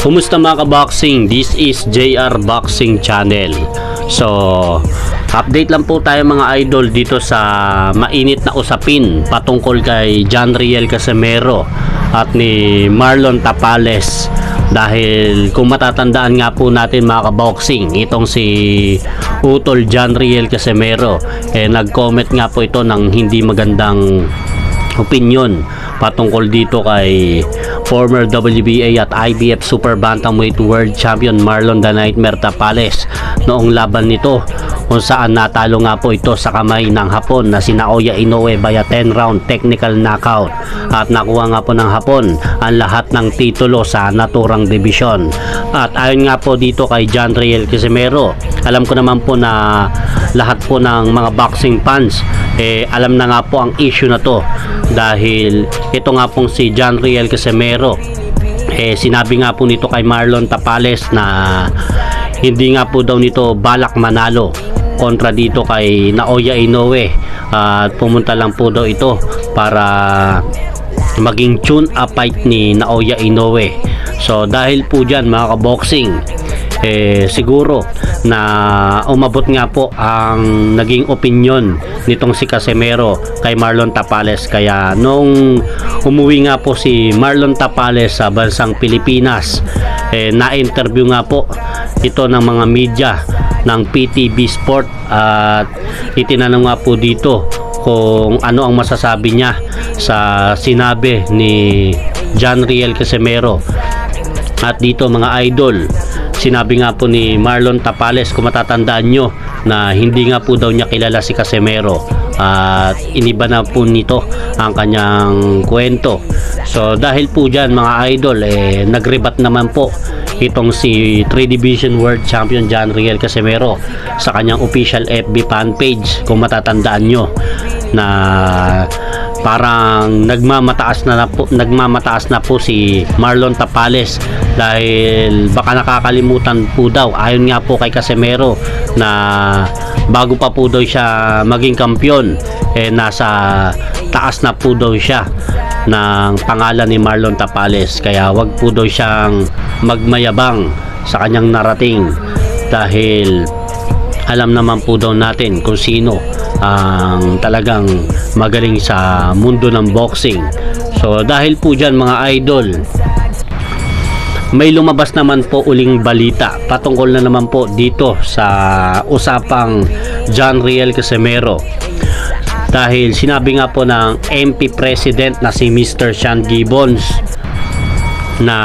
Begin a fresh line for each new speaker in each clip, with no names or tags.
Kumusta mga ka-boxing? This is JR Boxing Channel. So, update lang po tayo mga idol dito sa mainit na usapin patungkol kay John Riel Casimero at ni Marlon Tapales. Dahil kung matatandaan nga po natin mga ka-boxing, itong si Utol John Riel Casimero, nag-comment nga po ito ng hindi magandang opinion patungkol dito kay former WBA at IBF Super Bantamweight World Champion Marlon The Nightmare Tapales noong laban nito, kung saan natalo nga po ito sa kamay ng Hapon na si Naoya Inoue via 10 round technical knockout, at nakuha nga po ng Hapon ang lahat ng titulo sa naturang division. At ayon nga po dito kay John Riel Casimero, alam ko naman po na lahat po ng mga boxing fans alam na nga po ang issue na to, dahil ito nga pong si John Riel Casimero sinabi nga po nito kay Marlon Tapales na hindi nga po daw nito balak manalo kontra dito kay Naoya Inoue, at pumunta lang po daw ito para maging tune up fight ni Naoya Inoue. So dahil po dyan mga ka-boxing, siguro na umabot nga po ang naging opinion nitong si Casimero kay Marlon Tapales. Kaya nung umuwi nga po si Marlon Tapales sa bansang Pilipinas, na-interview nga po ito ng mga media ng PTV Sport, at itinanong nga po dito kung ano ang masasabi niya sa sinabi ni John Riel Casimero. At dito mga idol, sinabi nga po ni Marlon Tapales, kung matatandaan nyo, na hindi nga po daw niya kilala si Casimero, at iniba na po nito ang kanyang kwento. So dahil po dyan mga idol, nagrebat naman po itong si 3 Division World Champion John Riel Casimero sa kanyang official FB fan page, kung matatandaan nyo, na parang nagmamataas na po si Marlon Tapales, dahil baka nakakalimutan po daw, ayon nga po kay Casimero, na bago pa po daw siya maging kampiyon, nasa taas na po daw siya ng pangalan ni Marlon Tapales. Kaya wag po daw siyang magmayabang sa kanyang narating, dahil alam naman po daw natin kung sino ang talagang magaling sa mundo ng boxing. So dahil po dyan mga idol, may lumabas naman po uling balita patungkol na naman po dito sa usapang John Riel Casimero, dahil sinabi nga po ng MP President na si Mr. Sean Gibbons na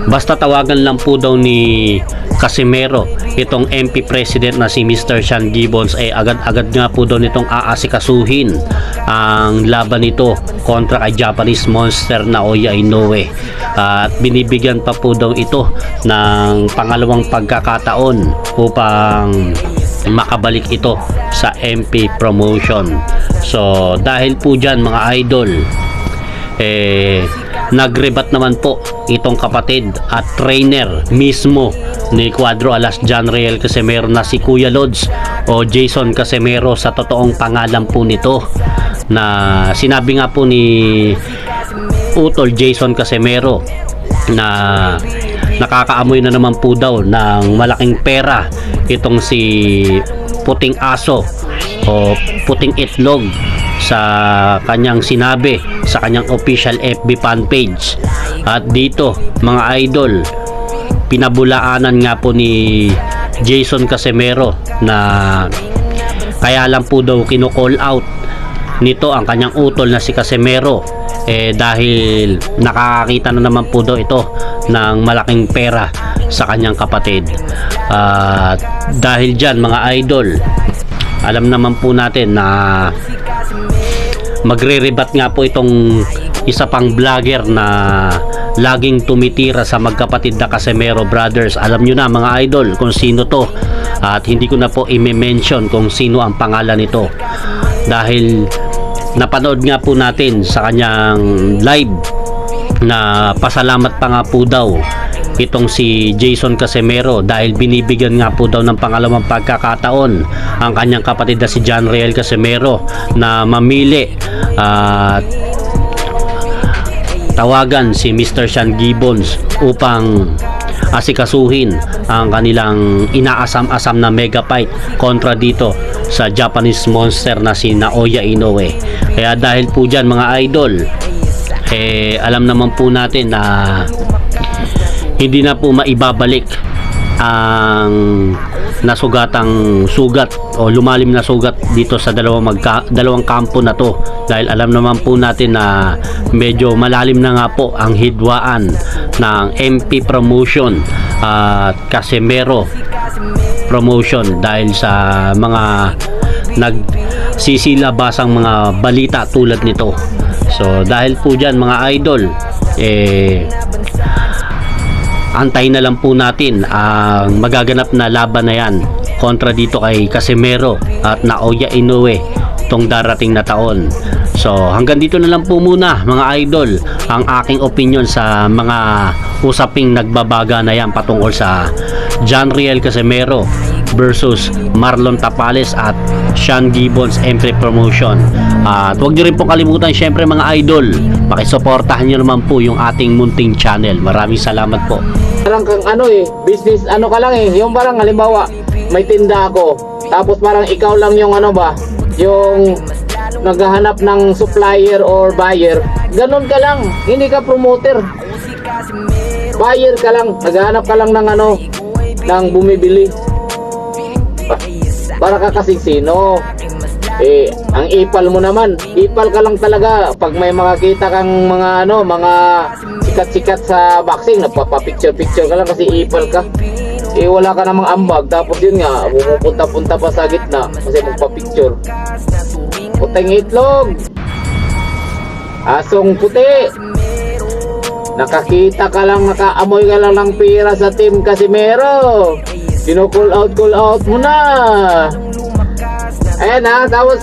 basta tawagan lang po daw ni Casimero itong MP President na si Mr. Sean Gibbons, agad-agad nga po daw nitong aasikasuhin ang laban nito kontra kay Japanese Monster Naoya Inoue, at binibigyan pa po daw ito ng pangalawang pagkakataon upang makabalik ito sa MP promotion. So dahil po dyan mga idol, nagrebat naman po itong kapatid at trainer mismo ni Cuadro Alas John Riel Casimero na si Kuya Lods o Jason Casimero sa totoong pangalan po nito, na sinabi nga po ni Utol Jason Casimero na nakakaamoy na naman po daw ng malaking pera itong si Puting Aso o Puting Itlog sa kanyang sinabi sa kanyang official FB fan page. At dito mga idol, pinabulaanan nga po ni Jason Casimero na kaya lang po daw kino-call out nito ang kanyang utol na si Casimero, dahil nakakakita na naman po daw ito ng malaking pera sa kanyang kapatid. Dahil dyan mga idol, alam naman po natin na magre-rebat nga po itong isa pang vlogger na laging tumitira sa magkapatid na Casimero brothers. Alam nyo na mga idol kung sino to, at hindi ko na po i-mention kung sino ang pangalan nito, dahil napanood nga po natin sa kanyang live na pasalamat pa nga po daw itong si Jason Casimero, dahil binibigyan nga po daw ng pangalawang pagkakataon ang kanyang kapatid na si John Riel Casimero na mamili at tawagan si Mr. Sean Gibbons upang asikasuhin ang kanilang inaasam-asam na mega fight kontra dito sa Japanese monster na si Naoya Inoue. Kaya dahil po dyan mga idol, alam naman po natin na hindi na po maibabalik ang nasugatang sugat o lumalim na sugat dito sa dalawang kampo na to, dahil alam naman po natin na medyo malalim na nga po ang hidwaan ng MP Promotion at Casimero Promotion dahil sa mga nagsisilabasang mga balita tulad nito. So dahil po dyan mga idol, antay na lang po natin ang magaganap na laban na yan kontra dito kay Casimero at Naoya Inoue itong darating na taon. So hanggang dito na lang po muna mga idol ang aking opinion sa mga usaping nagbabaga na yan patungkol sa John Riel Casimero versus Marlon Tapales at Sean Gibbons MP Promotion. At huwag nyo rin pong kalimutan syempre mga idol, pakisuportahan nyo naman po yung ating munting channel. Maraming salamat po.
Parang kang business ka lang yung parang halimbawa may tinda ako, tapos parang ikaw lang yung yung naghahanap ng supplier or buyer. Ganun ka lang, hindi ka promoter, buyer ka lang, naghahanap ka lang ng ng bumibili. Para ka kasing sino. Ang ipal mo naman, ipal ka lang talaga pag may makakita kang mga mga sikat-sikat sa boxing, nagpapapicture-picture ka lang kasi ipal ka. Wala ka namang ambag, tapos yun nga pumupunta-punta pa sa gitna kasi magpapicture. Puting itlog, asong puti, nakakita ka lang, nakaamoy ka lang ng pira sa Team Casimero, call out mo na. Ayan tapos